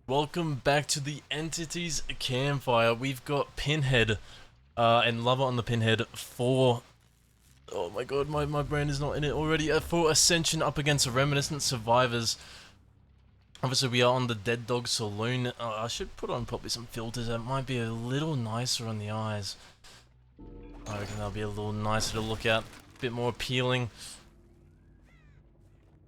Welcome back to the Entities Campfire. We've got Pinhead and Lover on the Pinhead for... Oh my god, my brain is not in it already. For Ascension up against Reminiscent Survivors. Obviously we are on the Dead Dog Saloon. I should put on probably some filters that might be a little nicer on the eyes. I reckon that'll be a little nicer to look at. A bit more appealing.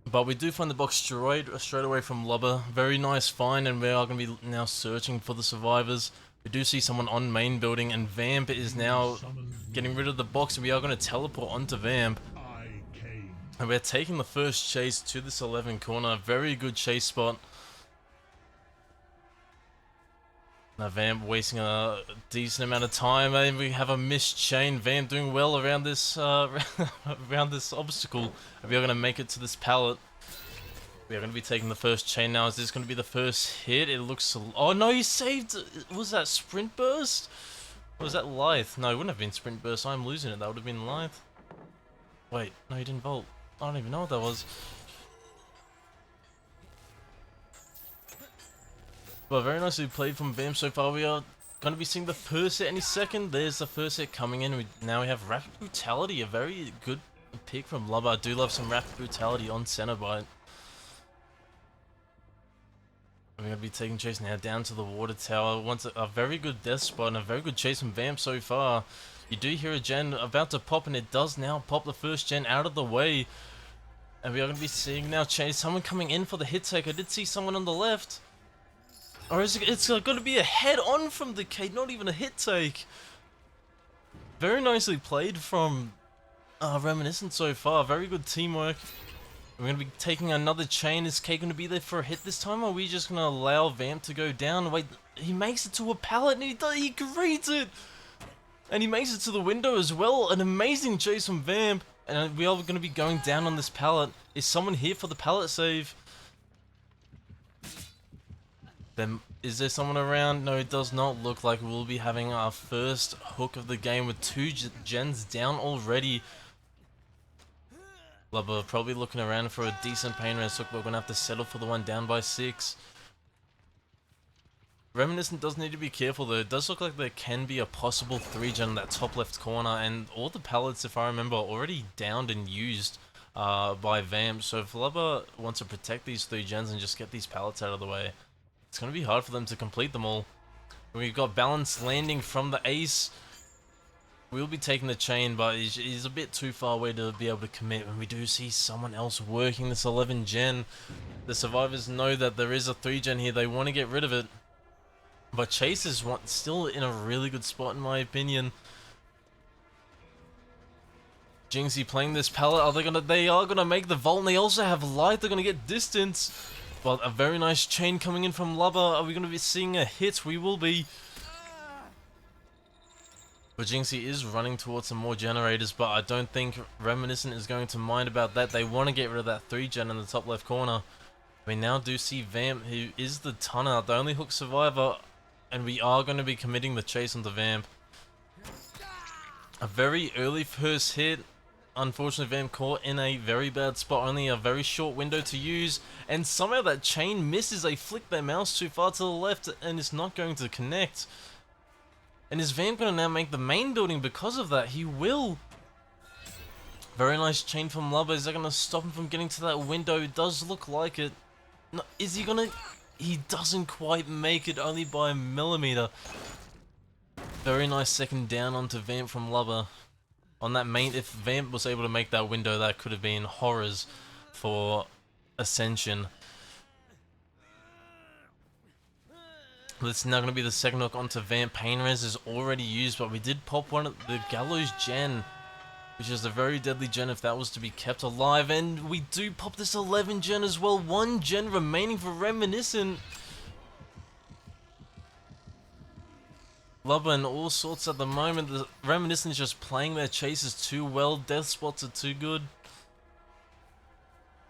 But we do find the box straight away from Lubber. Very nice find, and we are going to be now searching for the survivors. We do see someone on main building, and Vamp is now getting rid of the box, and we are going to teleport onto Vamp. And we're taking the first chase to this 11 corner. Very good chase spot. Now Vamp wasting a decent amount of time, and we have a missed chain. Vamp doing well around this around this obstacle. And we are going to make it to this pallet. We are going to be taking the first chain now. Is this going to be the first hit? It looks... Oh no, he saved... Was that Sprint Burst? Or was that Lithe? No, it wouldn't have been Sprint Burst. I'm losing it. That would have been Lithe. Wait, no, he didn't Volt. I don't even know what that was. But very nicely played from Vamp so far. We are going to be seeing the first hit any second. There's the first hit coming in. Now we have Rapid Brutality, a very good pick from Lubber. I do love some Rapid Brutality on Cenobite. We're going to be taking chase now down to the water tower. Once a very good death spot and a very good chase from Vamp so far. You do hear a gen about to pop, and it does now pop the first gen out of the way. And we are going to be seeing now chase someone coming in for the hit take. I did see someone on the left. Or is it's going to be a head-on from the K, not even a hit take. Very nicely played from Reminiscent so far. Very good teamwork. We're going to be taking another chain. Is K going to be there for a hit this time, or are we just going to allow Vamp to go down? Wait, he makes it to a pallet, and he greets it! And he makes it to the window as well. An amazing chase from Vamp. And we are going to be going down on this pallet. Is someone here for the pallet save? Then, is there someone around? No, it does not look like we'll be having our first hook of the game with two gens down already. Lubber probably looking around for a decent pain rest hook, but we're going to have to settle for the one down by 6. Reminiscent does need to be careful though. It does look like there can be a possible 3-gen in that top left corner, and all the pallets, if I remember, are already downed and used by Vamp. So if Lubber wants to protect these 3 gens and just get these pallets out of the way, it's going to be hard for them to complete them all. We've got Balance landing from the Ace. We'll be taking the chain, but he's a bit too far away to be able to commit. When we do see someone else working this 11 gen, the survivors know that there is a 3-gen here. They want to get rid of it. But Chase is still in a really good spot in my opinion. Jinxie playing this pallet. They are gonna make the vault, and they also have light. They're gonna get distance. But a very nice chain coming in from Lubber. Are we gonna be seeing a hit? We will be. But Jinxie is running towards some more generators, but I don't think Reminiscent is going to mind about that. They want to get rid of that 3-gen in the top left corner. We now do see Vamp, who is the Tunner, the only hook survivor, and we are going to be committing the chase onto Vamp. A very early first hit. Unfortunately, Vamp caught in a very bad spot, only a very short window to use, and somehow that chain misses. They flick their mouse too far to the left, and it's not going to connect. And is Vamp going to now make the main building because of that? He will. Very nice chain from Lubber. Is that going to stop him from getting to that window? It does look like it. No, is he going to... He doesn't quite make it, only by a millimeter. Very nice second down onto Vamp from Lubber. On that main... If Vamp was able to make that window, that could have been horrors for Ascension. This is now going to be the second hook onto Vamp. Pain Res is already used, but we did pop one of the Gallows gen, which is a very deadly gen if that was to be kept alive. And we do pop this 11 gen as well. 1 gen remaining for Reminiscent. Lubber and all sorts at the moment. The Reminiscent is just playing their chases too well. Death spots are too good.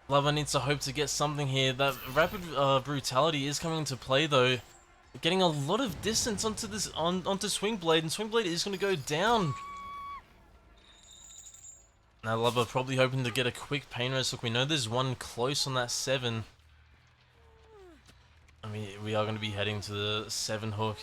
Lubber needs to hope to get something here. That Rapid Brutality is coming into play though. Getting a lot of distance onto this onto Swingblade, and Swingblade is going to go down. Now Lubber probably hoping to get a quick pain rest. Look, we know there's one close on that 7. I mean, we are going to be heading to the 7 hook.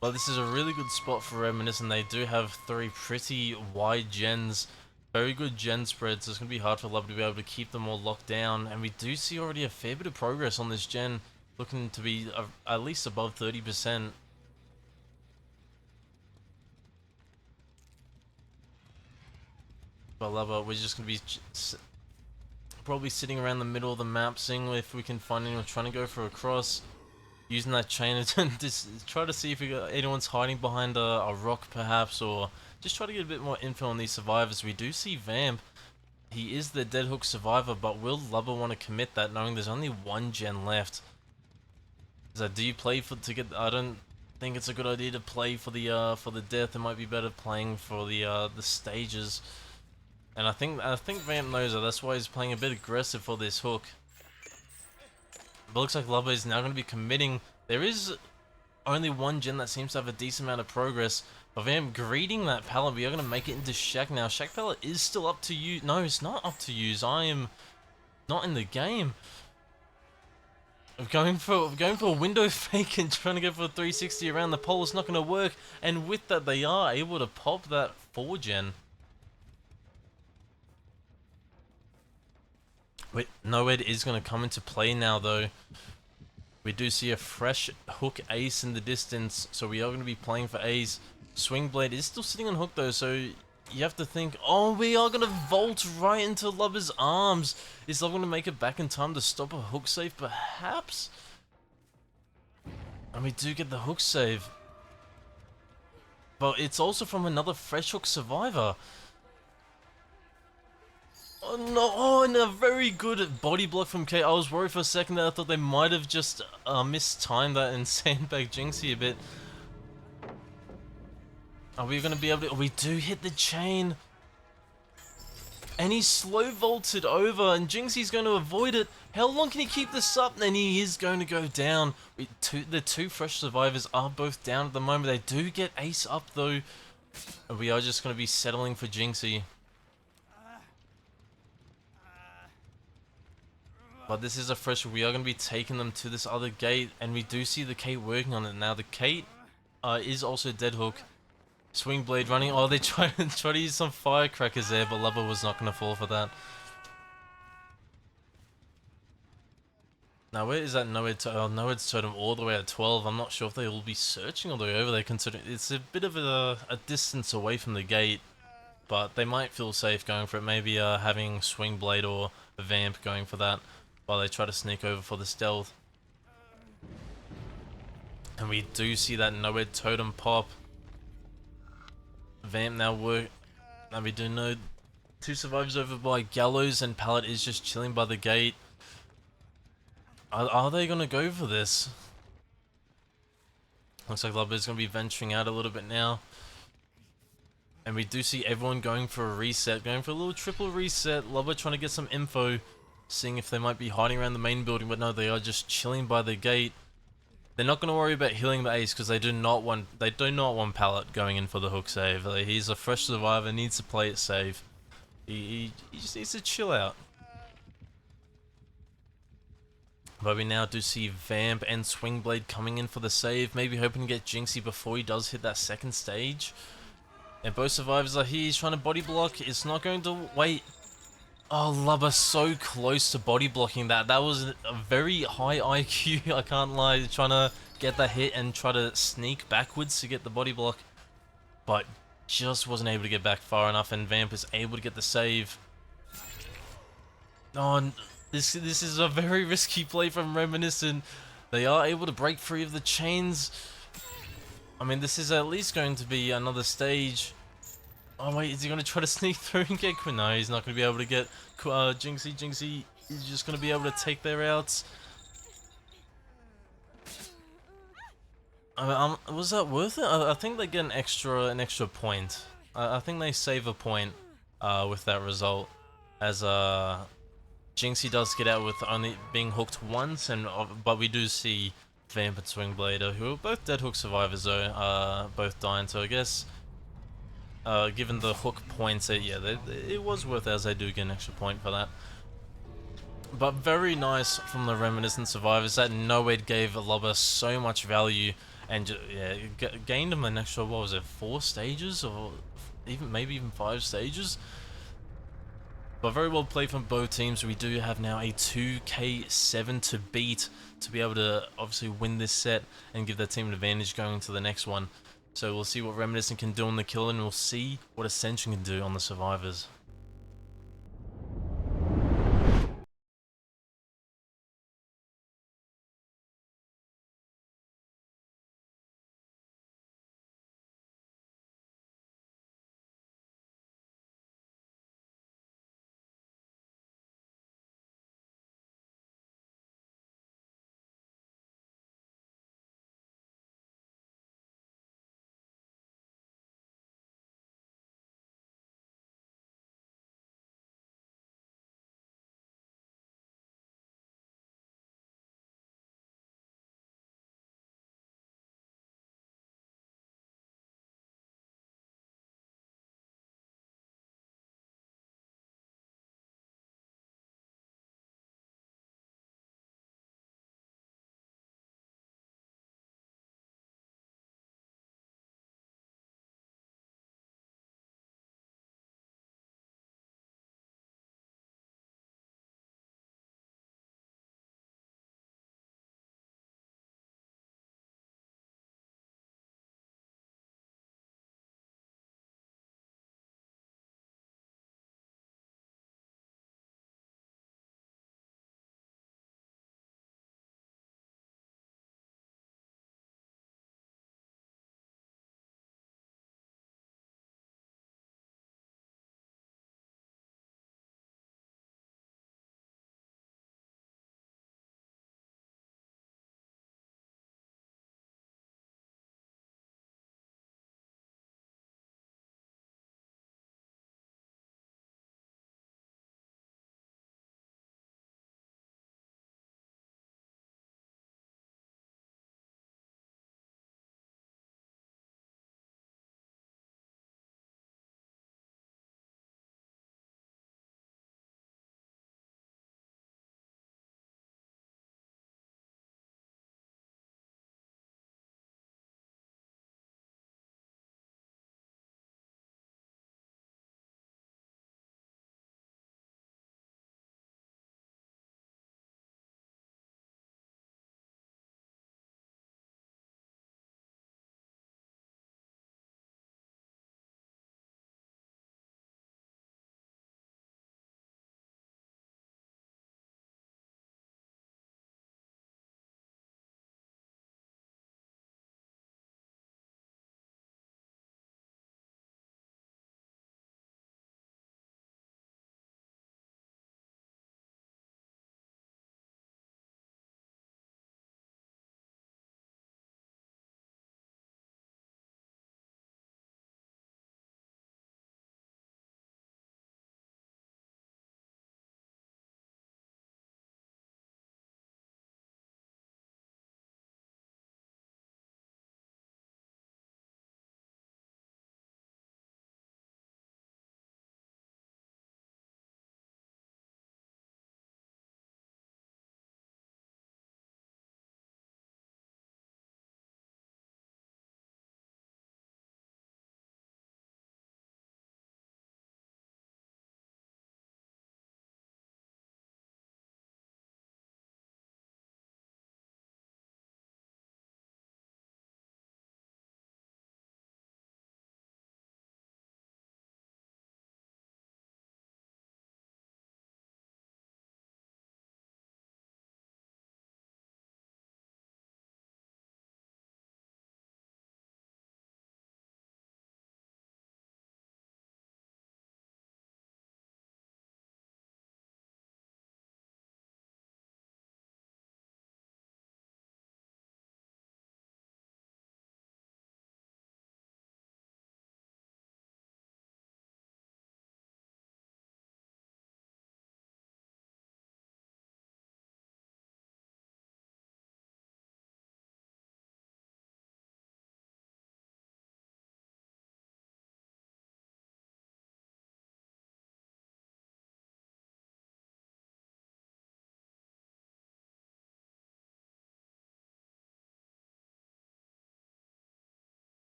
But this is a really good spot for Reminiscent. They do have 3 pretty wide gens. Very good gen spreads, so it's going to be hard for Love to be able to keep them all locked down. And we do see already a fair bit of progress on this gen, looking to be at least above 30%. But Lava, we're just going to be probably sitting around the middle of the map, seeing if we can find anyone trying to go for a cross. Using that chain to just try to see if anyone's hiding behind a rock perhaps, or just try to get a bit more info on these survivors. We do see Vamp. He is the dead hook survivor, but will Lubba want to commit that knowing there's only 1 gen left? So do you play to get? I don't think it's a good idea to play for the death. It might be better playing for the stages. And I think Vamp knows that. That's why he's playing a bit aggressive for this hook. But looks like Lubba is now going to be committing. There is only 1 gen that seems to have a decent amount of progress. But Vamp greeting that pallet. We are going to make it into Shaq now. Shaq pallet is still up to you. No, it's not up to use. I am not in the game. I'm going for a window fake and trying to go for a 360 around the pole. It's not going to work. And with that, they are able to pop that 4 gen. Wait, Noed is going to come into play now though. We do see a fresh hook ace in the distance, so we are going to be playing for ace. Swing blade is still sitting on hook though, so you have to think, oh, we are going to vault right into Lubba's arms. Is Lubba going to make it back in time to stop a hook save perhaps? And we do get the hook save. But it's also from another fresh hook survivor. Oh no, oh, and a very good body block from K. I was worried for a second that I thought they might have just mistimed that and sandbagged Jinxie a bit. Are we going to be able to... We do hit the chain. And he slow vaulted over and Jinxie's going to avoid it. How long can he keep this up? And he is going to go down. The 2 fresh survivors are both down at the moment. They do get ace up though. And we are just going to be settling for Jinxie. But this is a fresh, we are going to be taking them to this other gate, and we do see the Kate working on it now. The Kate is also dead hook. Swing blade running, oh, they try to use some firecrackers there, but Lubba was not going to fall for that. Now where is that Noed's totem all the way at 12? I'm not sure if they will be searching all the way over there, considering it's a bit of a distance away from the gate. But they might feel safe going for it, maybe having swing blade or a vamp going for that, while they try to sneak over for the stealth. And we do see that Noed totem pop. Vamp now work. And we do know 2 survivors over by Gallows, and Pallet is just chilling by the gate. Are they going to go for this? Looks like Lubba is going to be venturing out a little bit now. And we do see everyone going for a reset, going for a little triple reset. Lubba trying to get some info, seeing if they might be hiding around the main building, but no, they are just chilling by the gate. They're not going to worry about healing the ace because they do not want Pallet going in for the hook save. He's a fresh survivor, needs to play it safe. He just needs to chill out. But we now do see Vamp and Swingblade coming in for the save, maybe hoping to get Jinxie before he does hit that second stage. And both survivors are here. He's trying to body block. It's not going to wait. Oh, Lubba so close to body blocking that. That was a very high IQ, I can't lie. Trying to get that hit and try to sneak backwards to get the body block. But just wasn't able to get back far enough, and Vamp is able to get the save. Oh, this is a very risky play from Reminiscent. They are able to break free of the chains. I mean, this is at least going to be another stage. Oh wait, is he going to try to sneak through and get Quinn? No, he's not going to be able to get Jinxie. Jinxie is just going to be able to take their outs. Was that worth it? I think they get an extra point. I think they save a point with that result, as Jinxie does get out with only being hooked once, but we do see Vamp and Swingblader, who are both dead hook survivors though, both dying, so I guess given the hook points, yeah, it was worth it, as they do get an extra point for that. But very nice from the Reminiscent survivors that Noed gave Loba so much value and yeah, gained him an extra, what was it, 4 stages or even maybe even 5 stages. But very well played from both teams. We do have now a 2k7 to beat to be able to obviously win this set and give that team an advantage going into the next one. So we'll see what Reminiscent can do on the kill, and we'll see what Ascension can do on the survivors.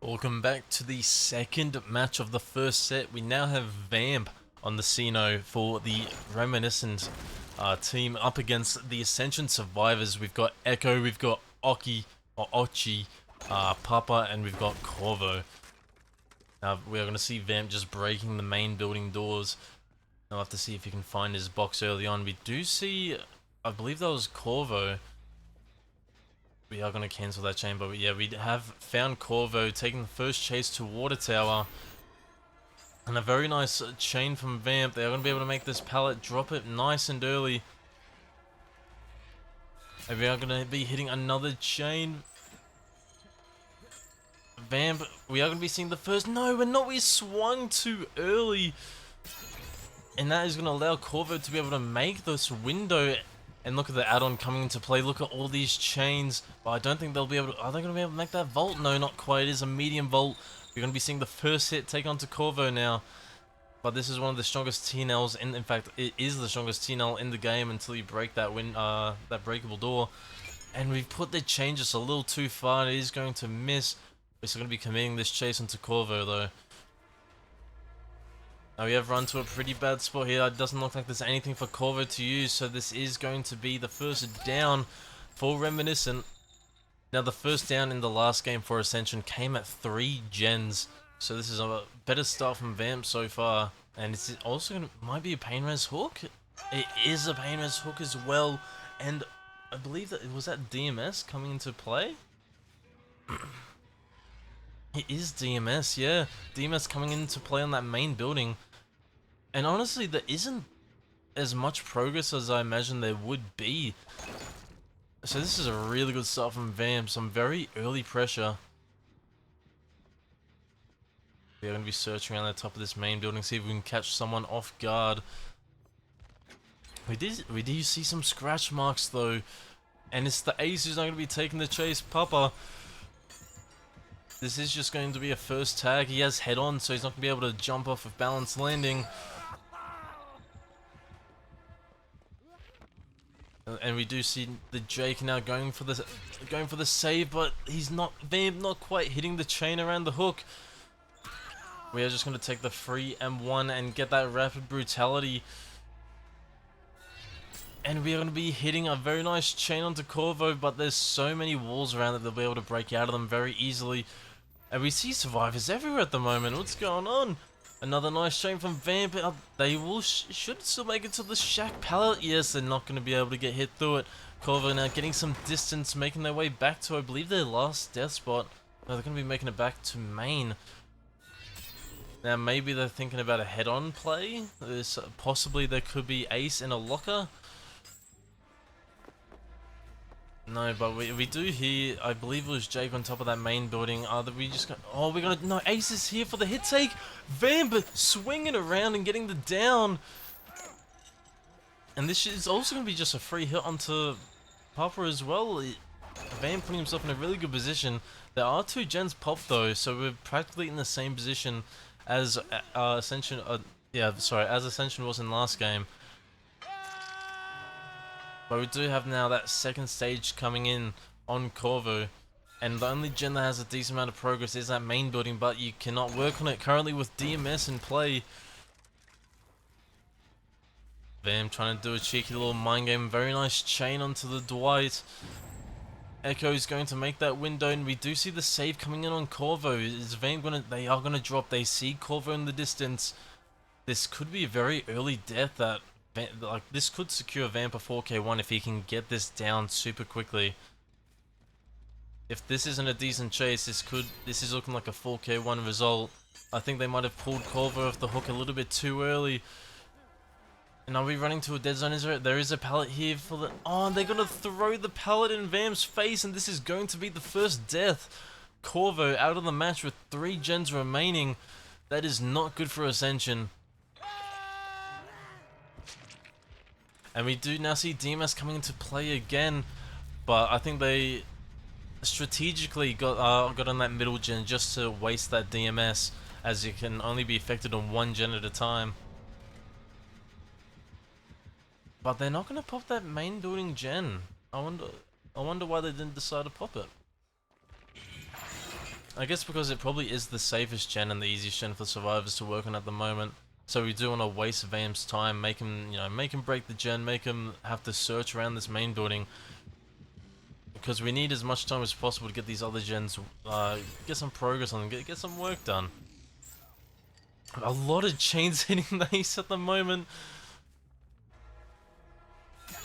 Welcome back to the second match of the first set. We now have Vamp on the Ceno for the Reminiscent team up against the Ascension survivors. We've got Echo, we've got Ochi, Papa, and we've got Corvo. Now we are going to see Vamp just breaking the main building doors. I'll have to see if he can find his box early on. We do see, I believe that was Corvo. We are going to cancel that chain, but yeah, we have found Corvo taking the first chase to Water Tower. And a very nice chain from Vamp. They're going to be able to make this pallet drop it nice and early. And we are going to be hitting another chain. Vamp, we are going to be seeing the first... No, we're not. We swung too early. And that is going to allow Corvo to be able to make this window. And look at the add-on coming into play. Look at all these chains. But I don't think they'll be able to... Are they going to be able to make that vault? No, not quite. It is a medium vault. We're going to be seeing the first hit take onto Corvo now. But this is one of the strongest T-Nails. In fact, it is the strongest T-Nail in the game until you break that that breakable door. And we've put the chain just a little too far. It is going to miss. We're still going to be committing this chase onto Corvo, though. Now we have run to a pretty bad spot here. It doesn't look like there's anything for Corvo to use, so this is going to be the first down for Reminiscent. Now the first down in the last game for Ascension came at 3 gens, so this is a better start from Vamp so far. And it's also gonna, might be a pain res hook. It is a pain res hook as well, and I believe that was that DMS coming into play. It is DMS, yeah. DMS coming into play on that main building. And honestly, there isn't as much progress as I imagined there would be. So this is a really good start from Vamp. Some very early pressure. We're going to be searching around the top of this main building, see if we can catch someone off guard. We do see some scratch marks though. And it's the ace who's not going to be taking the chase. Papa. This is just going to be a first tag. He has head on, so he's not going to be able to jump off of balanced landing. And we do see the Jake now going for the save, but he's not. Vamp not quite hitting the chain around the hook. We are just going to take the free M1 and get that rapid brutality. And we are going to be hitting a very nice chain onto Corvo, but there's so many walls around that they'll be able to break out of them very easily. And we see survivors everywhere at the moment. What's going on? Another nice chain from Vamp. They should still make it to the shack pallet. Yes, they're not going to be able to get hit through it. Corvo now getting some distance, making their way back to, I believe, their last death spot. No, they're going to be making it back to main. Now, maybe they're thinking about a head-on play. Possibly there could be Ace in a locker. No, but we do hear, I believe it was Jake on top of that main building. We just got, oh, we're gonna, no, Ace is here for the hit take. Vamp swinging around and getting the down. And this is also gonna be just a free hit onto Papa as well. Vamp putting himself in a really good position. There are 2 gens popped though, so we're practically in the same position as Ascension, as Ascension was in last game. But we do have now that second stage coming in on Corvo. And the only gen that has a decent amount of progress is that main building, but you cannot work on it currently with DMS in play. Vamp trying to do a cheeky little mind game. Very nice chain onto the Dwight. Echo is going to make that window, and we do see the save coming in on Corvo. Is Vamp gonna, they are gonna drop. They see Corvo in the distance. This could be a very early death that like this could secure Vamp a 4k1 if he can get this down super quickly. If this isn't a decent chase, this is looking like a 4k1 result. I think they might have pulled Corvo off the hook a little bit too early. And are we running to a dead zone? There is a pallet here for the... Oh, they're gonna throw the pallet in Vamp's face, and this is going to be the first death. Corvo out of the match with 3 gens remaining. That is not good for Ascension. And we do now see DMS coming into play again, but I think they strategically got on that middle gen just to waste that DMS, as it can only be affected on 1 gen at a time. But they're not going to pop that main building gen. I wonder why they didn't decide to pop it. I guess because it probably is the safest gen and the easiest gen for survivors to work on at the moment. So we do want to waste Vamp's time, make him, you know, make him break the gen, make him have to search around this main building. Because we need as much time as possible to get these other gens, get some progress on them, get some work done. A lot of chains hitting the ace at the moment.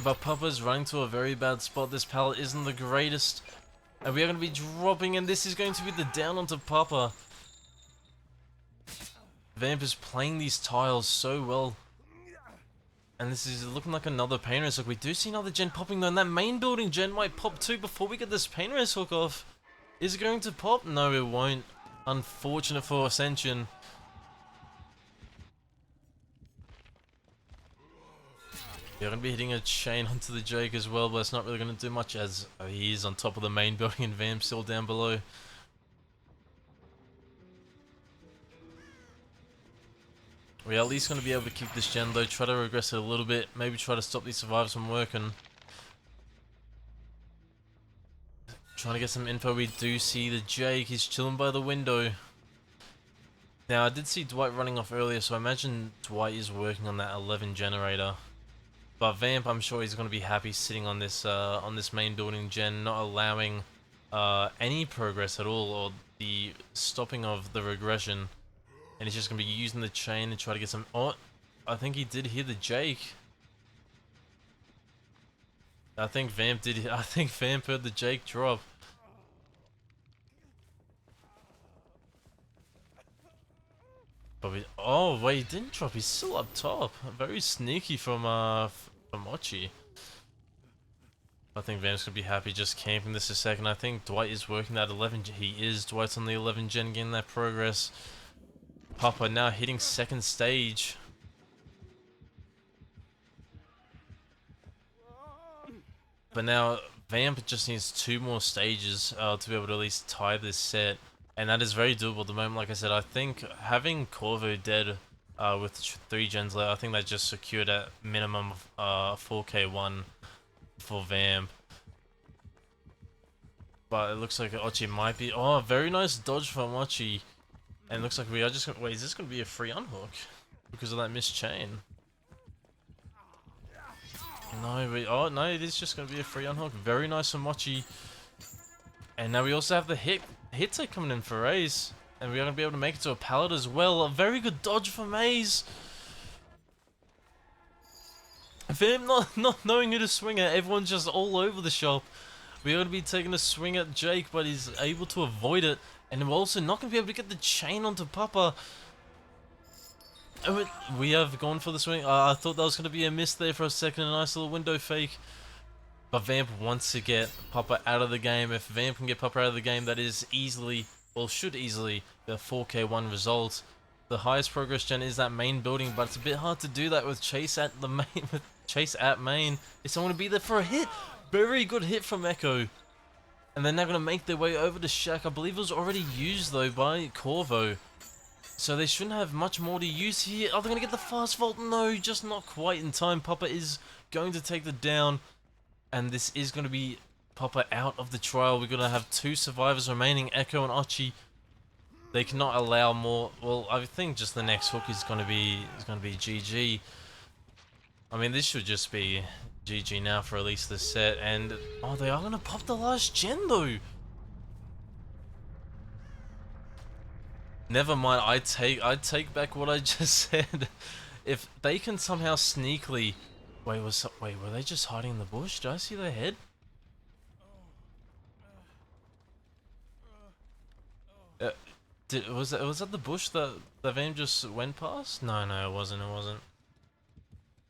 But Papa's running to a very bad spot. This pallet isn't the greatest. And we are going to be dropping, and this is going to be the down onto Papa. Vamp is playing these tiles so well. And this is looking like another pain race hook. We do see another gen popping though, and that main building gen might pop too before we get this pain race hook off. Is it going to pop? No, it won't. Unfortunate for Ascension. We're going to be hitting a chain onto the Jake as well, but it's not really going to do much as he is on top of the main building and Vamp still down below. We're at least going to be able to keep this gen though, try to regress it a little bit, maybe try to stop these survivors from working. Trying to get some info. We do see the Jake, he's chilling by the window. Now I did see Dwight running off earlier, so I imagine Dwight is working on that 11 generator. But Vamp, I'm sure he's going to be happy sitting on this main building gen, not allowing any progress at all, or the stopping of the regression. And he's just going to be using the chain to try to get some... Oh, I think he did hear the Jake. I think Vamp heard the Jake drop. But oh wait, he didn't drop. He's still up top. Very sneaky from Ochi. I think Vamp's gonna be happy just camping this a second. I think Dwight is working that 11. He is. Dwight's on the 11 gen, getting that progress. Papa now hitting second stage. But now Vamp just needs 2 more stages to be able to at least tie this set. And that is very doable at the moment. Like I said, I think having Corvo dead with 3 gens left, I think that just secured a minimum of 4k1 for Vamp. But it looks like Ochi might be... Oh, very nice dodge from Ochi. And it looks like we are just gonna... Wait, is this going to be a free unhook? Because of that missed chain. No, oh no, it is just going to be a free unhook. Very nice from Ochi. And now we also have the hit take coming in for Ace. And we are going to be able to make it to a pallet as well. A very good dodge from Ace. Vamp not knowing who to swing at. Everyone's just all over the shop. We're going to be taking a swing at Jake, but he's able to avoid it. And we're also not going to be able to get the chain onto Papa. Oh, we have gone for the swing. I thought that was going to be a miss there for a second. A nice little window fake. But Vamp wants to get Papa out of the game. If Vamp can get Papa out of the game, that is easily, well, should easily be a 4k1 result. The highest progress gen is that main building, but it's a bit hard to do that with Chase at the main. With Chase at main, is someone to be there for a hit. Very good hit from Echo. And then they're going to make their way over to Shaq. I believe it was already used though by Corvo. So they shouldn't have much more to use here. Are they going to get the fast vault? No, just not quite in time. Papa is going to take the down. And this is going to be Papa out of the trial. We're going to have 2 survivors remaining, Echo and Ochi. They cannot allow more. Well, I think just the next hook is going to be GG. I mean, this should just be GG now for at least this set. And oh, they are going to pop the last gen though. Never mind. I take back what I just said. If they can somehow sneakily... Wait, were they just hiding in the bush? Did I see their head? Was that the bush that the Vamp just went past? No, it wasn't.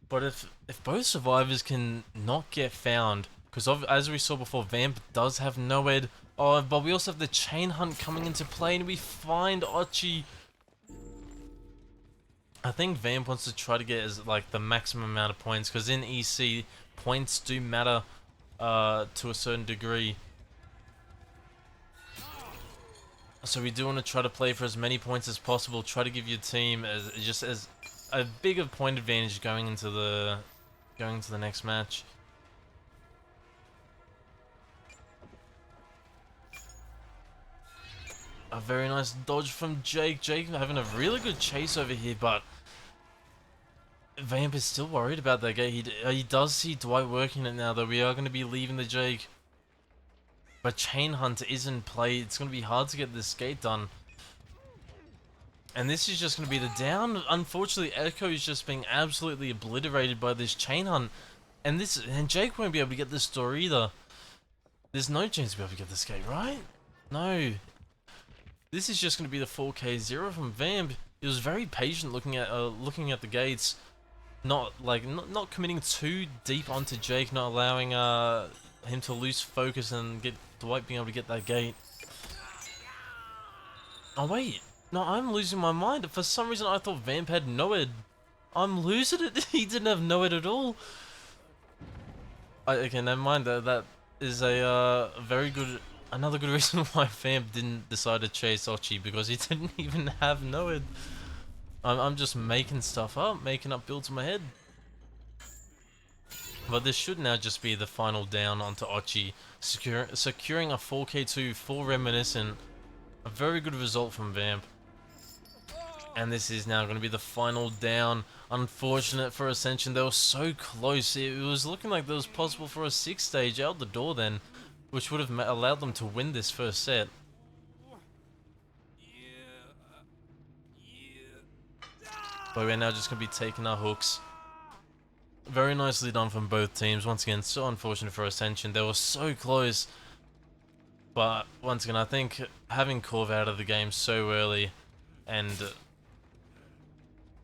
But if both survivors can not get found, because as we saw before, Vamp does have Noed. Oh, but we also have the chain hunt coming into play, and we find Ochi. I think Vamp wants to try to get as like the maximum amount of points, because in EC points do matter to a certain degree. So we do want to try to play for as many points as possible. Try to give your team as a bigger point advantage going into the next match. A very nice dodge from Jake. Jake having a really good chase over here, but Vamp is still worried about that gate. He does see Dwight working it now, though. We are going to be leaving the Jake. But Chain Hunt is in play. It's going to be hard to get this gate done. And this is just going to be the down. Unfortunately, Echo is just being absolutely obliterated by this Chain Hunt. And Jake won't be able to get this door either. There's no chance to be able to get this gate, right? No. This is just going to be the 4K0 from Vamp. He was very patient looking at the gates. Not committing too deep onto Jake, not allowing him to lose focus and get Dwight being able to get that gate. Oh wait, no, I'm losing my mind. For some reason I thought Vamp had Noed. I'm losing it. He didn't have Noed at all. Okay, never mind. That is a very good, another good reason why Vamp didn't decide to chase Ochi, because he didn't even have Noed. I'm just making stuff up, making up builds in my head. But this should now just be the final down onto Ochi, securing a 4K2 for Reminiscent. A very good result from Vamp. And this is now going to be the final down. Unfortunate for Ascension, they were so close. It was looking like there was possible for a 6th stage out the door then, which would have allowed them to win this first set. But we're now just going to be taking our hooks. Very nicely done from both teams. Once again, so unfortunate for Ascension. They were so close. But once again, I think having Corv out of the game so early and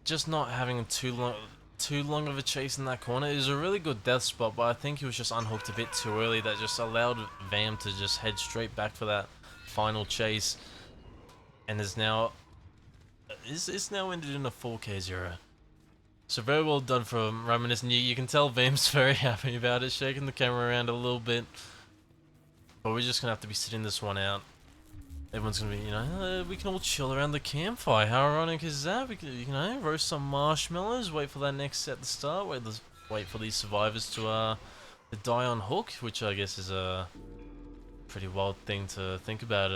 just not having too long of a chase in that corner is a really good death spot, but I think he was just unhooked a bit too early. That just allowed Vam to just head straight back for that final chase, and is now ended in a 4K0. So very well done from Reminiscent. You can tell Vam's very happy about it, shaking the camera around a little bit. But we're just gonna have to be sitting this one out. Everyone's gonna be, we can all chill around the campfire. How ironic is that? We can, roast some marshmallows, wait for that next set to start, wait for these survivors to die on hook, which I guess is a pretty wild thing to think about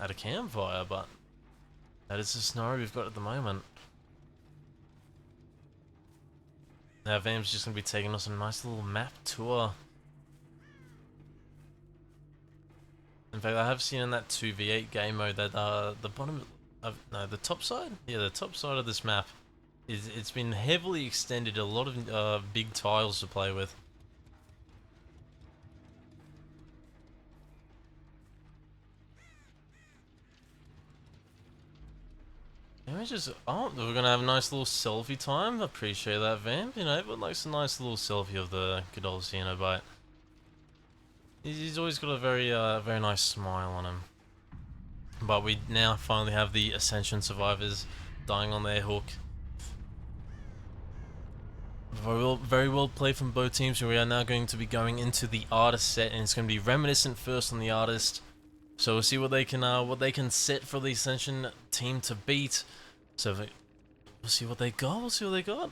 at a campfire, but that is the scenario we've got at the moment. Now Vam's just gonna be taking us on a nice little map tour. In fact, I have seen in that 2v8 game mode that the top side? Yeah, the top side of this map, it's been heavily extended, a lot of big tiles to play with. We're gonna have a nice little selfie time. Appreciate that, Vamp. Everyone likes a nice little selfie of the good old Cenobite. He's always got a very nice smile on him. But we now finally have the Ascension survivors dying on their hook. Very well played from both teams. We are now going to be going into the artist set, and it's going to be Reminiscent first on the artist. So we'll see what they can set for the Ascension team to beat. So we'll see what they got. We'll see what they got.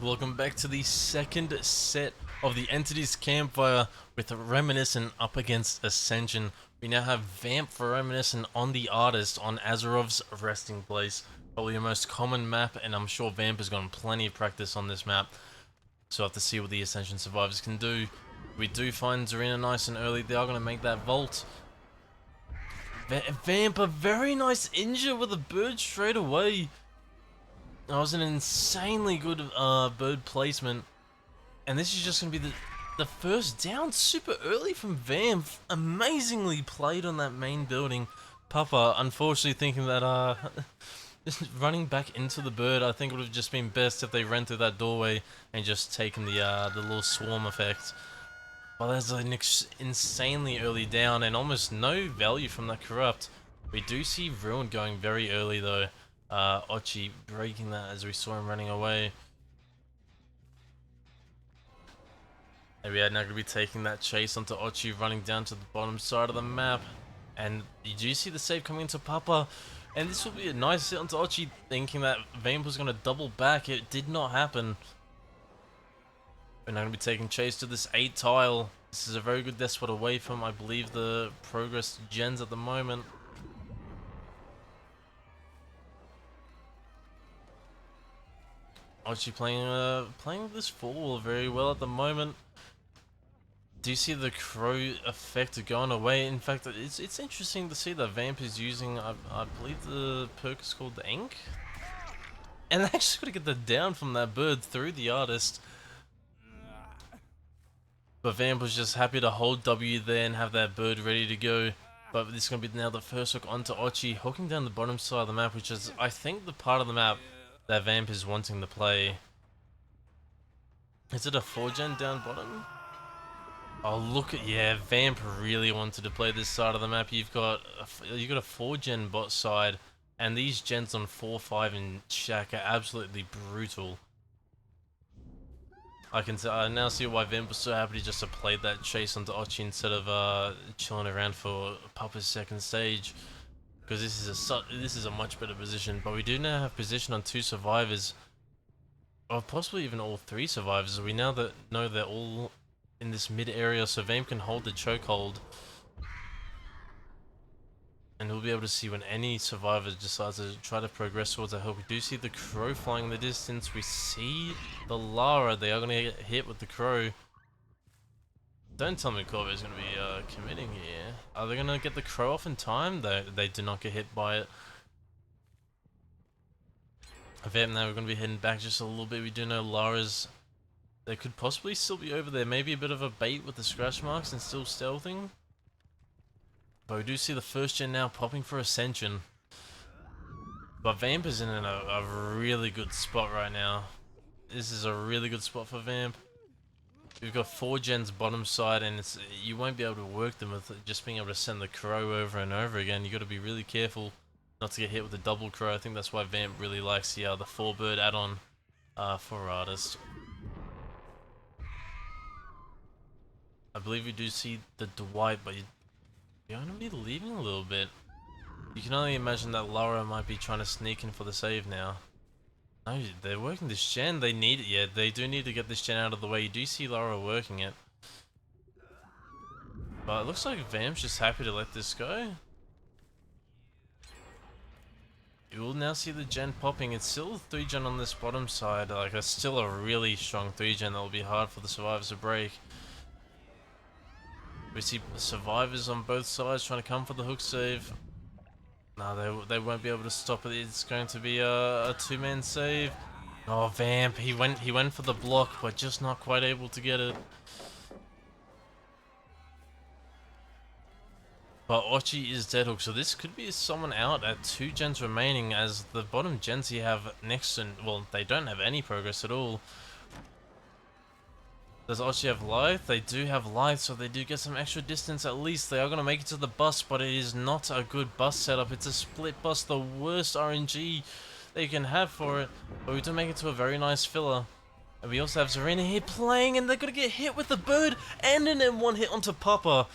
Welcome back to the second set of the Entities Campfire with Reminiscent up against Ascension. We now have Vamp for Reminiscent on the Artist on Azerov's resting place. Probably the most common map, and I'm sure Vamp has gotten plenty of practice on this map. So we'll have to see what the Ascension survivors can do. We do find Zarina nice and early. They are going to make that vault. Vamp, a very nice injure with a bird straight away. That was an insanely good bird placement. And this is just going to be the first down super early from Vamp. Amazingly played on that main building. Papa, unfortunately thinking that running back into the bird, I think it would have just been best if they ran through that doorway and just taken the little swarm effect. Well, there's an insanely early down and almost no value from that corrupt. We do see Ruin going very early though. Ochi breaking that as we saw him running away. And we are now going to be taking that chase onto Ochi, running down to the bottom side of the map. And you do see the save coming into Papa. And this will be a nice hit onto Ochi, thinking that Vamp was going to double back. It did not happen. We're now going to be taking chase to this 8 tile. This is a very good death spot away from, I believe, the progress gens at the moment. Ochi playing this 4 very well at the moment. Do you see the crow effect going away? In fact, it's interesting to see that Vamp is using, I believe the perk is called the Ink. And they actually got to get the down from that bird through the artist. But Vamp was just happy to hold W there and have that bird ready to go. But this is going to be now the first hook onto Ochi, hooking down the bottom side of the map, which is, I think, the part of the map that Vamp is wanting to play. Is it a 4-gen down bottom? Oh, look at, yeah, Vamp really wanted to play this side of the map. You've got a 4-gen bot side, and these gens on 4, 5, and Shack are absolutely brutal. I now see why Vamp was so happy just to play that chase onto Ochi instead of chilling around for Papa's second stage, because this is a much better position. But we do now have position on 2 survivors, or possibly even all 3 survivors. We now know they're all in this mid area, so Vamp can hold the chokehold, and we'll be able to see when any survivor decides to try to progress towards a hill. We do see the crow flying in the distance. We see the Lara. They are going to get hit with the crow. Don't tell me Corvo is going to be committing here. Are they going to get the crow off in time? They do not get hit by it. Vamp now, we're going to be heading back just a little bit. We do know Lara's... They could possibly still be over there. Maybe a bit of a bait with the scratch marks and still stealthing. But we do see the 1st-gen now popping for Ascension. But Vamp is in a really good spot right now. This is a really good spot for Vamp. We've got 4 gens bottom side, and you won't be able to work them with just being able to send the crow over and over again. You got to be really careful not to get hit with the double crow. I think that's why Vamp really likes the 4-bird add-on for Artist. I believe we do see the Dwight, but you're going to be leaving a little bit. You can only imagine that Lara might be trying to sneak in for the save now. No, they're working this gen. They need it. Yeah, they do need to get this gen out of the way. You do see Lara working it. But it looks like Vamp's just happy to let this go. You will now see the gen popping. It's still 3-gen on this bottom side. Like, it's still a really strong 3-gen that will be hard for the survivors to break. We see survivors on both sides trying to come for the hook save. No, they won't be able to stop it. It's going to be a 2-man save. Oh, Vamp, he went for the block, but just not quite able to get it. But Ochi is dead hook, so this could be someone out at 2 gens remaining, as the bottom gens you have next to, well, they don't have any progress at all. Does Ochi have life? They do have life, so they do get some extra distance at least. They are going to make it to the bus, but it is not a good bus setup. It's a split bus, the worst RNG they can have for it. But we do make it to a very nice filler. And we also have Zarina here playing, and they're going to get hit with the bird and an M1 hit onto Papa.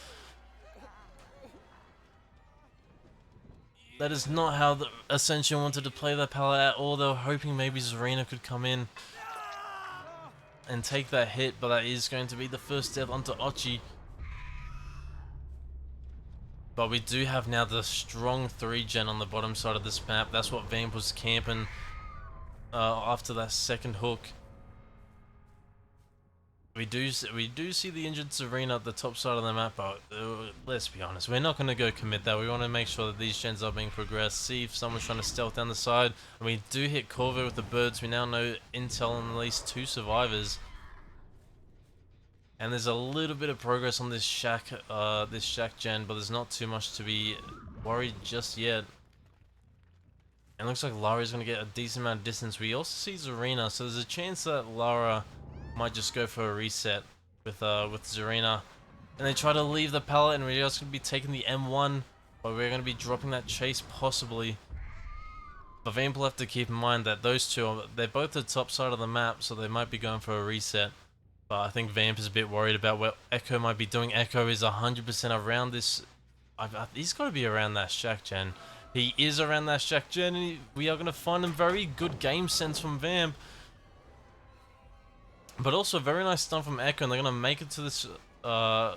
That is not how the Ascension wanted to play that palette at all. They were hoping maybe Zarina could come in. and take that hit, but that is going to be the first death onto Ochi. But we do have now the strong 3-gen on the bottom side of this map. That's what Vamp was camping after that second hook. We do see the injured Serena at the top side of the map, but let's be honest, we're not going to go commit that. We want to make sure that these gens are being progressed, see if someone's trying to stealth down the side. And we do hit Corvo with the birds. We now know intel on at least 2 survivors. And there's a little bit of progress on this shack gen, but there's not too much to be worried just yet. And it looks like Lara's going to get a decent amount of distance. We also see Zarina, so there's a chance that Lara might just go for a reset with Zarina. And they try to leave the pallet, and we're just going to be taking the M1, but we're going to be dropping that chase possibly. But Vamp will have to keep in mind that those two, they're both at the top side of the map, so they might be going for a reset. But I think Vamp is a bit worried about what Echo might be doing. Echo is 100% around this. He's got to be around that shack gen. He is around that shack gen, and we are going to find a very good game sense from Vamp. But also very nice stun from Echo, and they're going to make it to this, to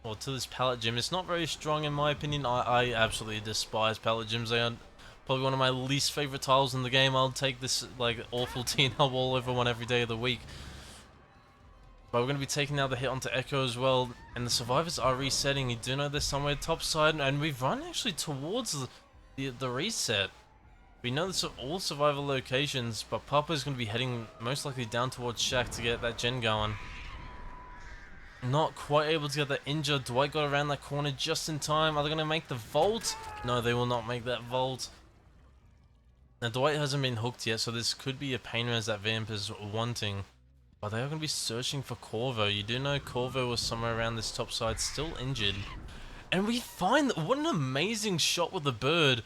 this pallet gym. It's not very strong in my opinion. I absolutely despise pallet gyms. They are probably one of my least favorite tiles in the game. I'll take this like awful TNL wall over one every day of the week. But we're going to be taking now the hit onto Echo as well, and the survivors are resetting. You do know they're somewhere top side, and we've run actually towards the reset. We know this are all survivor locations, but Papa's going to be heading most likely down towards Shack to get that gen going. Not quite able to get that injured. Dwight got around that corner just in time. Are they going to make the vault? No, they will not make that vault. Now Dwight hasn't been hooked yet, so this could be a pain res that Vamp is wanting. But they are going to be searching for Corvo. You do know Corvo was somewhere around this top side, still injured. And we find that, what an amazing shot with the bird.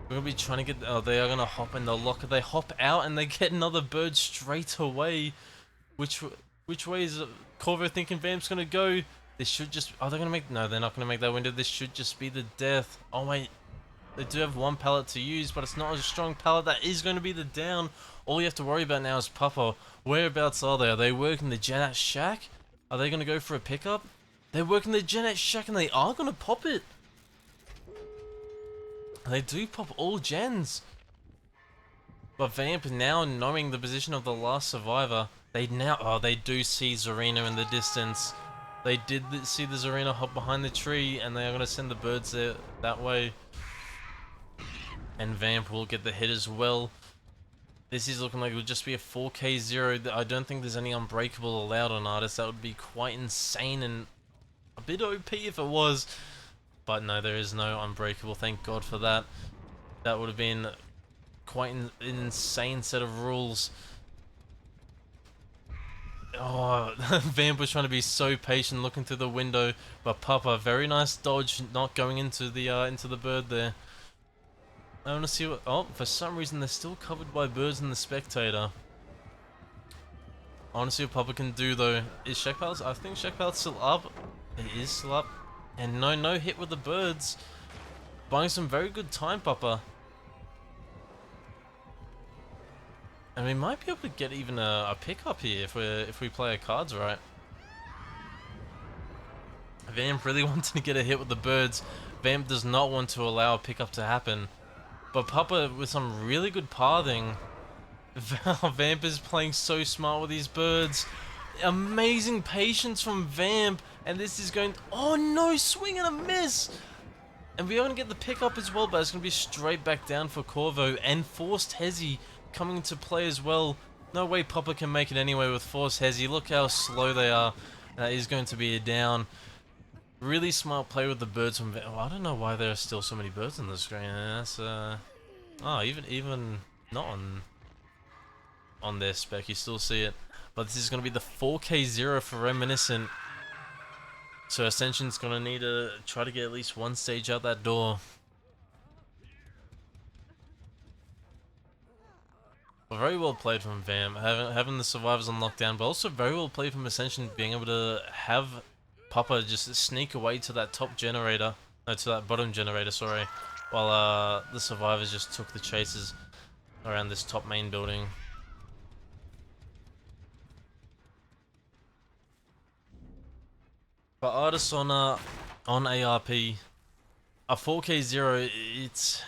We're going to be trying to get, oh, they are going to hop in the locker. They hop out and they get another bird straight away. Which way is Corvo thinking Vamp's going to go? This should just, are they going to make, no, they're not going to make that window. This should just be the death. Oh wait, they do have one pallet to use, but it's not a strong pallet. That is going to be the down. All you have to worry about now is Papa. Whereabouts are they? Are they working the gen at Shack? Are they going to go for a pickup? They're working the gen at Shack and they are going to pop it. They do pop all gens. But Vamp now knowing the position of the last survivor, they now, oh, they do see Zarina in the distance. They did see the Zarina hop behind the tree, and they are going to send the birds there that way. And Vamp will get the hit as well. This is looking like it would just be a 4K0. I don't think there's any unbreakable allowed on Artist. That would be quite insane and a bit OP if it was. But no, there is no unbreakable. Thank God for that. That would have been quite an insane set of rules. Oh, Vamp was trying to be so patient looking through the window. But Papa, very nice dodge, not going into the bird there. I want to see what, oh, for some reason they're still covered by birds and the spectator. I want to see what Papa can do though. Is Shack Pallet's, I think Shack Pallet's still up. It is still up. And no hit with the birds. Buying some very good time, Papa. And we might be able to get even a pickup here if we play our cards right. Vamp really wanted to get a hit with the birds. Vamp does not want to allow a pickup to happen. But Papa with some really good pathing. Vamp is playing so smart with these birds. Amazing patience from Vamp. And this is going, oh no, swing and a miss. And we are going to get the pickup as well, but it's going to be straight back down for Corvo. And Forced Hezi coming into play as well. No way Papa can make it anyway with Forced Hezi. Look how slow they are. That is going to be a down. Really smart play with the birds from Vamp. Oh, I don't know why there are still so many birds on the screen. That's oh, even not on their spec, you still see it. But this is going to be the 4K0 for Reminiscent. So Ascension's going to need to try to get at least one stage out that door. Well, very well played from Vamp, having the survivors on lockdown, but also very well played from Ascension, being able to have Papa just sneak away to that top generator, no, to that bottom generator, sorry, while the survivors just took the chases around this top main building. But Artists on ARP, a 4K zero, it's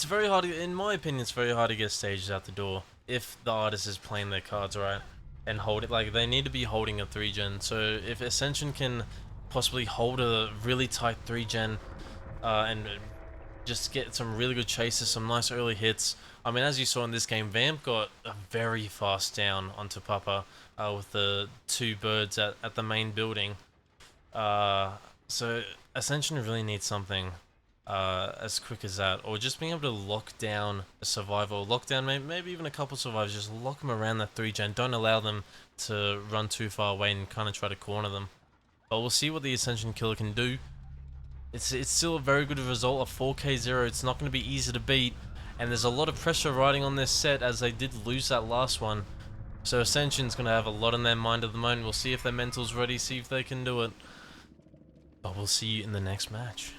very hard. In my opinion, it's very hard to get stages out the door if the artist is playing their cards right and hold it. Like, they need to be holding a 3-gen. So if Ascension can possibly hold a really tight 3-gen and just get some really good chases, some nice early hits. I mean, as you saw in this game, Vamp got a very fast down onto Papa with the 2 birds at the main building. Uh, so Ascension really needs something as quick as that, or just being able to lock down a survivor, or lock down maybe even a couple survivors, just lock them around that 3-gen, don't allow them to run too far away and kind of try to corner them. But we'll see what the Ascension killer can do. It's still a very good result, a 4K 0, it's not going to be easy to beat, and there's a lot of pressure riding on this set as they did lose that last one. So Ascension's going to have a lot on their mind at the moment. We'll see if their mental's ready, see if they can do it. But we'll see you in the next match.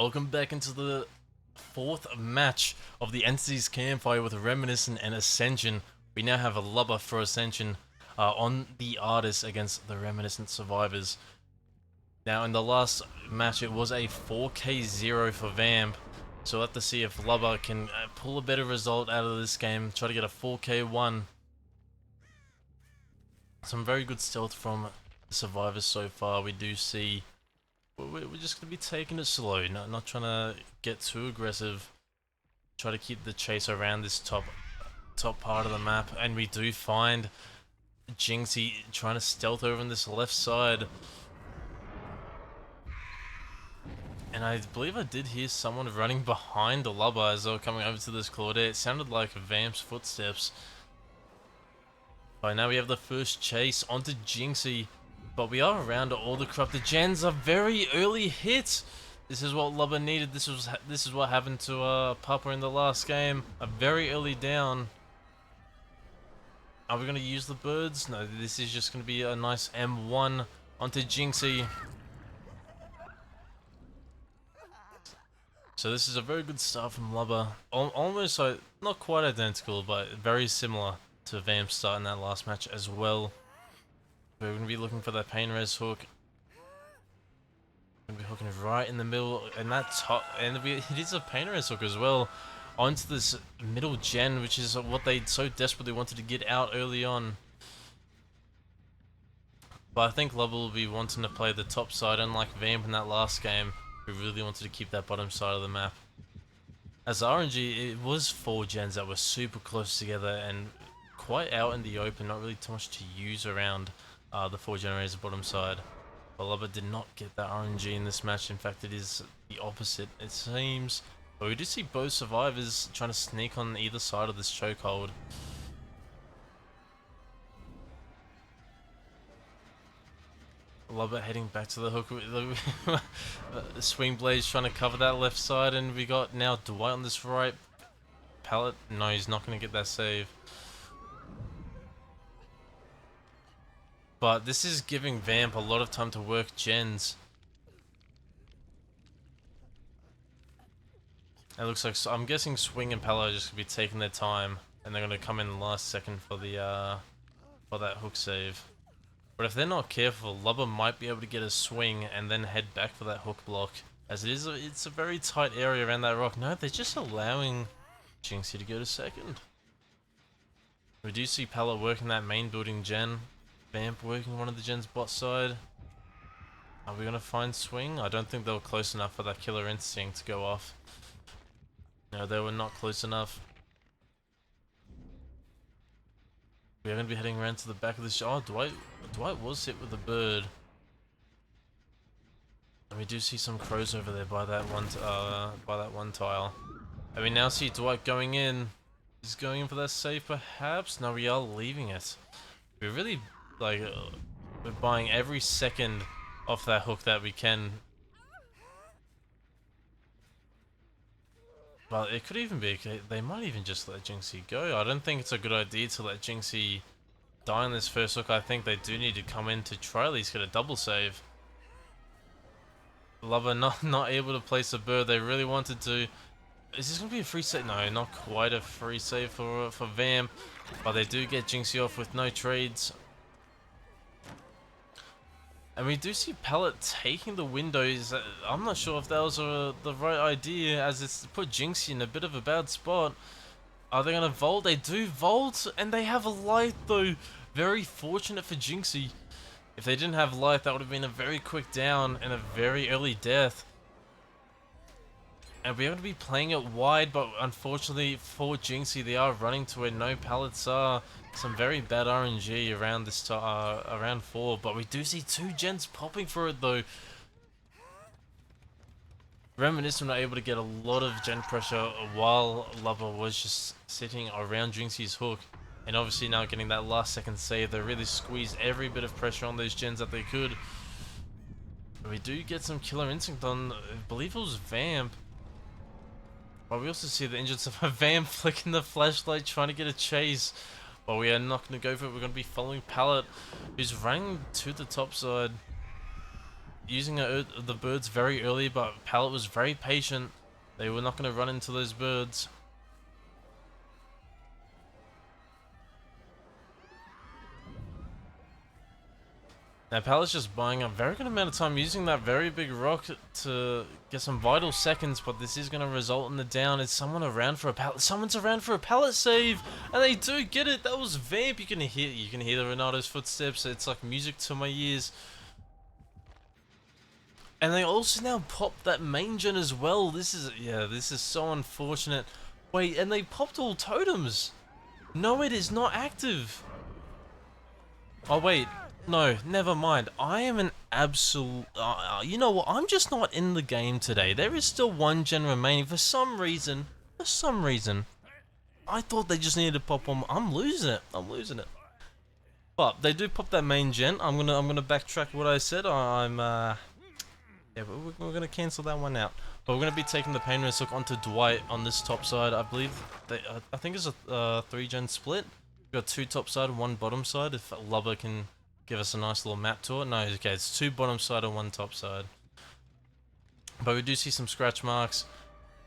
Welcome back into the fourth match of the Entities Campfire with Reminiscent and Ascension. We now have a lubber for Ascension on the Artist against the Reminiscent survivors. Now in the last match it was a 4k0 for Vamp, so we'll have to see if lubber can pull a better result out of this game, try to get a 4k1. Some very good stealth from the survivors so far. We do see we're just going to be taking it slow, not trying to get too aggressive. Try to keep the chase around this top part of the map, and we do find Jinxie trying to stealth over on this left side. And I believe I did hear someone running behind the lubber as they were coming over to this Claudette. It sounded like Vamp's footsteps. Right now we have the first chase onto Jinxie, but we are around all the corrupted gens. A very early hit. This is what lubber needed. This is what happened to Papa in the last game. A very early down. Are we going to use the birds? No, this is just going to be a nice M1 onto Jinxie. So this is a very good start from lubber. Almost like, not quite identical, but very similar to Vamp's start in that last match as well. We're going to be looking for that pain res hook. We're going to be hooking right in the middle, and that top, and it is a pain res hook as well, onto this middle gen, which is what they so desperately wanted to get out early on. But I think lubber will be wanting to play the top side, unlike Vamp in that last game, who really wanted to keep that bottom side of the map. As RNG, it was 4 gens that were super close together and quite out in the open, not really too much to use around the 4 generators bottom side. But lubber did not get that RNG in this match. In fact, it is the opposite, it seems. But we do see both survivors trying to sneak on either side of this chokehold. Lubber heading back to the hook. The swing blades trying to cover that left side, and we got now Dwight on this right pallet. No, he's not going to get that save. But this is giving Vamp a lot of time to work gens. It looks like, I'm guessing Swing and Palo are just going to be taking their time, and they're going to come in the last second for the for that hook save. But if they're not careful, lubber might be able to get a swing and then head back for that hook block, as it's a very tight area around that rock. No, they're just allowing Jinxie to go to second. We do see Palo working that main building gen. Vamp working one of the gens bot side. Are we gonna find swing? I don't think they were close enough for that killer instinct to go off. No, they were not close enough. We are going to be heading around to the back of this. Oh, Dwight was hit with a bird. And we do see some crows over there by that one tile. And we now see Dwight going in. He's going in for that save, perhaps. No, we are leaving it. We're really we're buying every second off that hook that we can. Well, it could even be, they might even just let Jinxie go. I don't think it's a good idea to let Jinxie die on this first hook. I think they do need to come in to try at least get a double save. Lubber not able to place a bird. They really wanted to. Is this going to be a free save? No, not quite a free save for Vamp. But they do get Jinxie off with no trades. And we do see Pallet taking the windows. I'm not sure if that was the right idea, as it's put Jinxie in a bit of a bad spot. Are they going to vault? They do vault, and they have a light though. Very fortunate for Jinxie. If they didn't have light, that would have been a very quick down and a very early death. And we're going to be playing it wide, but unfortunately for Jinxie, they are running to where no pallets are. Some very bad RNG around this around 4, but we do see 2 gens popping for it though. Reminiscent were able to get a lot of gen pressure while lubber was just sitting around Jinxie's hook, and obviously now getting that last second save, they really squeezed every bit of pressure on those gens that they could. But we do get some killer instinct on, I believe it was Vamp. But we also see the injured of a Vamp flicking the flashlight trying to get a chase. But we are not going to go for it. We're going to be following Pallet, who's running to the top side. using the birds very early, but Pallet was very patient. They were not going to run into those birds. Now Pallet's just buying a very good amount of time, using that very big rock to get some vital seconds, but this is going to result in the down. Is someone around for a pallet? Someone's around for a pallet save, and they do get it. That was Vamp. You can hear the Renato's footsteps. It's like music to my ears. And they also now popped that main gen as well. This is so unfortunate. Wait, and they popped all totems. No, it is not active. Oh wait. No, never mind. I am an absolute... you know what? I'm just not in the game today. There is still one gen remaining. For some reason, I thought they just needed to pop one. I'm losing it. But they do pop that main gen. I'm gonna backtrack what I said. Yeah, we're gonna cancel that one out. But we're gonna be taking the Pain Risk Hook onto Dwight on this top side. I believe I think it's a 3 gen split. We've got 2 top side and 1 bottom side. If Lubba can give us a nice little map tour. No, okay, it's 2 bottom side and 1 top side. But we do see some scratch marks.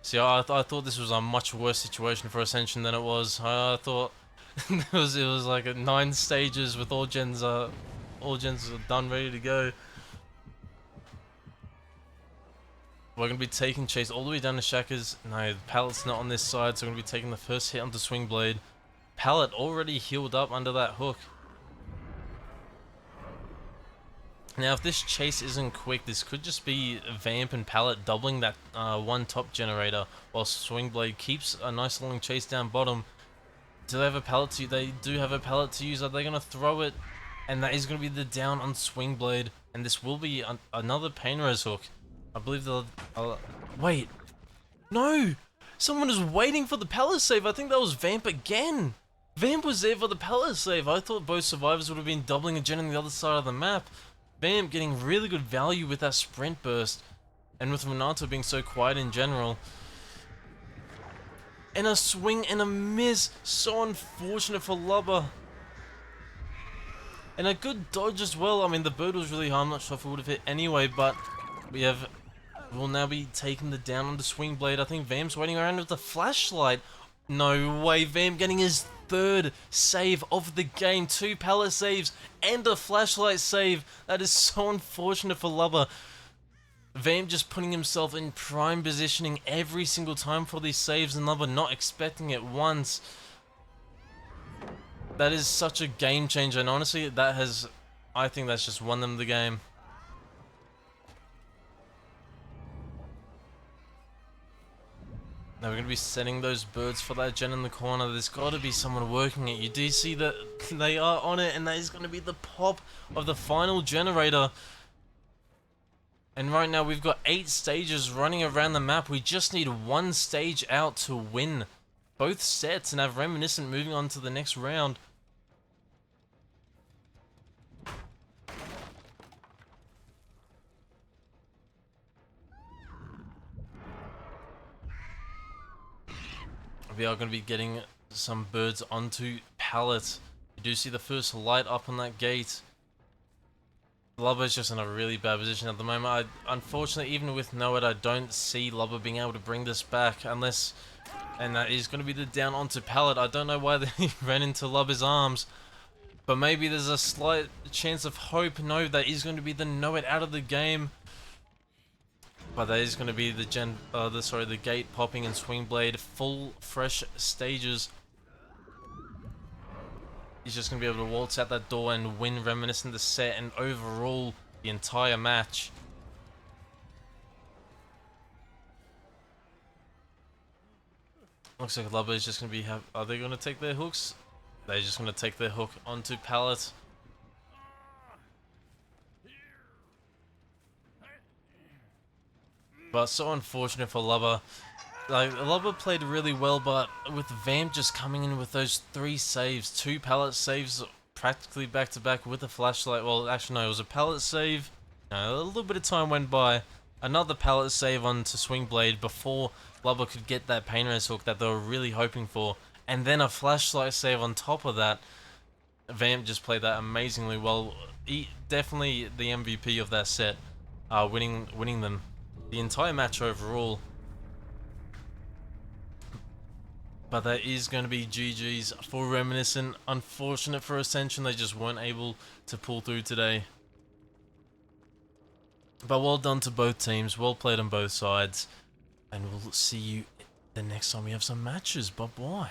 See, I thought this was a much worse situation for Ascension than it was. I thought it was like 9 stages with all gens done, ready to go. We're going to be taking chase all the way down to Shaka's. No, the Pallet's not on this side, so we're going to be taking the first hit onto Swing Blade. Pallet already healed up under that hook. Now, if this chase isn't quick, this could just be Vamp and Pallet doubling that 1 top generator, while Swing Blade keeps a nice long chase down bottom. Do they have a pallet to use? They do have a pallet to use. Are they going to throw it? And that is going to be the down on Swing Blade. And this will be another Pain Res hook. I believe they'll... wait. No! Someone is waiting for the pallet save. I think that was Vamp again. Vamp was there for the pallet save. I thought both survivors would have been doubling a gen on the other side of the map. Vamp getting really good value with that sprint burst. And with Renato being so quiet in general. And a swing and a miss. So unfortunate for Lubba. And a good dodge as well. I mean, the bird was really high. I'm not sure if it would have hit anyway, but we'll now be taking the down on the Swing Blade. I think Vamp's waiting around with the flashlight. No way. Vamp getting his 3rd save of the game. 2 pallet saves and a flashlight save. That is so unfortunate for Lubba. Vamp just putting himself in prime positioning every single time for these saves, and Lubba not expecting it once. That is such a game changer, and honestly, I think that's just won them the game. Now we're going to be setting those birds for that gen in the corner. There's got to be someone working it. You do see that they are on it, and that is going to be the pop of the final generator. And right now we've got 8 stages running around the map. We just need 1 stage out to win both sets and have Reminiscent moving on to the next round. We are going to be getting some birds onto Pallet. You do see the first light up on that gate. Lubba is just in a really bad position at the moment. Unfortunately, even with Noed, I don't see Lubba being able to bring this back unless... And that is going to be the down onto Pallet. I don't know why they ran into Lubba's arms. But maybe there's a slight chance of hope. No, that is going to be the Noed out of the game. But that is going to be the gate popping and Swing Blade, full fresh stages. He's just going to be able to waltz out that door and win Reminiscent the set and overall the entire match. Looks like Lubba is just going to be... Are they going to take their hooks? They're just going to take their hook onto Pallet. But so unfortunate for Lubba. Like, Lubba played really well, but with Vamp just coming in with those 3 saves, 2 pallet saves practically back to back with a flashlight. Well, actually no, it was a pallet save. A little bit of time went by. Another pallet save onto Swing Blade before Lubba could get that Pain Res hook that they were really hoping for. And then a flashlight save on top of that. Vamp just played that amazingly well. Definitely the MVP of that set. winning them the entire match overall. But that is going to be GG's for Reminiscent. Unfortunate for Ascension, they just weren't able to pull through today. But well done to both teams, well played on both sides. And we'll see you the next time we have some matches. Bye-bye.